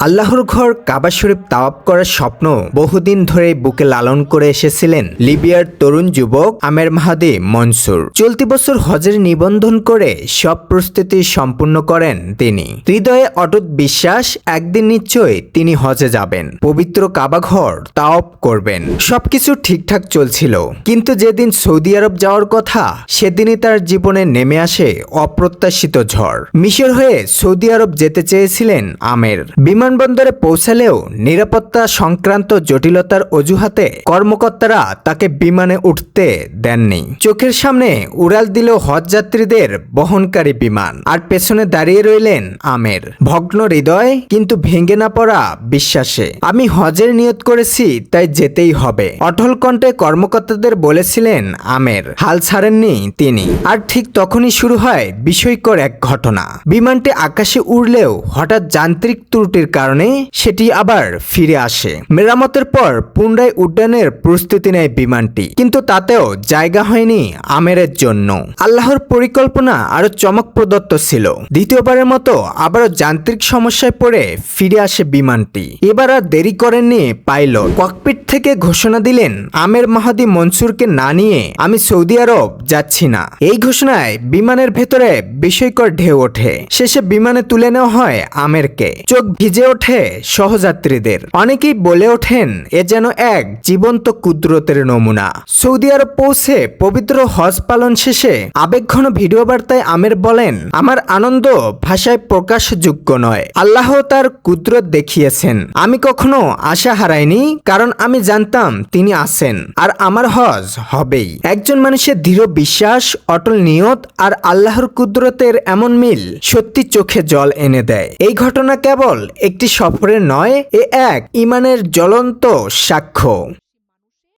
আল্লাহর ঘর কাবা শরীফ তাওয়াফ করার স্বপ্ন বহুদিন ধরে বুকে লালন করে এসেছিলেন লিবিয়ার তরুণ যুবক আমের মাহাদি মনসুর। চলতি বছর হজের নিবন্ধন করে সব প্রস্তুতি সম্পূর্ণ করেন তিনি। হৃদয়ে অটুট বিশ্বাস, একদিন নিশ্চয়ই তিনি হজে যাবেন, পবিত্র কাবা ঘর তাওয়াফ করবেন। সবকিছু ঠিকঠাক চলছিল, কিন্তু যেদিন সৌদি আরব যাওয়ার কথা সেদিনই তার জীবনে নেমে আসে অপ্রত্যাশিত ঝড়। মিশর হয়ে সৌদি আরব যেতে চেয়েছিলেন আমের। বিমানবন্দরে পৌঁছালেও নিরাপত্তা সংক্রান্ত জটিলতার অজুহাতে কর্মকর্তারা তাকে বিমানে উঠতে দেননি। চোখের সামনে উড়াল দিল হজযাত্রীদের বহনকারী বিমান, আর পেছনে দাঁড়িয়ে রইলেন আমের, ভগ্ন হৃদয় কিন্তু ভেঙে না পড়া বিশ্বাসে। আমি হজের নিয়ত করেছি, তাই যেতেই হবে, অটল কণ্ঠে কর্মকর্তাদের বলেছিলেন আমের। হাল ছাড়েননি তিনি। আর ঠিক তখনই শুরু হয় বিস্ময়কর এক ঘটনা। বিমানটি আকাশে উড়লেও হঠাৎ যান্ত্রিক ত্রুটির কারণে সেটি আবার ফিরে আসে। মেরামতের পর পুনরায় উড্ডয়নের প্রস্তুতি নেয় বিমানটি, কিন্তু তাতেও জায়গা হয়নি আমেরের জন্য। আল্লাহর পরিকল্পনা আরো চমকপ্রদত্ত ছিল। দ্বিতীয়বারের মতো আবারও যান্ত্রিক সমস্যায় পড়ে ফিরে আসে বিমানটি। এবার আর দেরি করেননি পাইলট। ককপিট থেকে ঘোষণা দিলেন, আমের মাহাদি মনসুরকে না নিয়ে আমি সৌদি আরব যাচ্ছি না। এই ঘোষণায় বিমানের ভেতরে বিস্ময়কর ঢেউ ওঠে। শেষে বিমানে তুলে নেওয়া হয় আমেরকে। চোখ ভিজে ওঠে সহযাত্রীদের। অনেকেই বলে ওঠেন, এ যেন এক জীবন্ত কুদরতের নমুনা। সৌদি আরব পৌঁছে পবিত্র হজ পালন শেষে আবেগঘন ভিডিও বার্তায় আমের বলেন, আমার আনন্দ ভাষায় প্রকাশযোগ্য নয়। আল্লাহ তার কুদরত দেখিয়েছেন। আমি কখনো আশা হারাইনি, কারণ আমি জানতাম তিনি আছেন, আর আমার হজ হবেই। একজন মানুষের দৃঢ় বিশ্বাস, অটল নিয়ত আর আল্লাহর কুদরতের এমন মিল সত্যি চোখে জল এনে দেয়। এই ঘটনা কেবল একটি সফরের নয়, এ এক ঈমানের জ্বলন্ত সাক্ষ্য।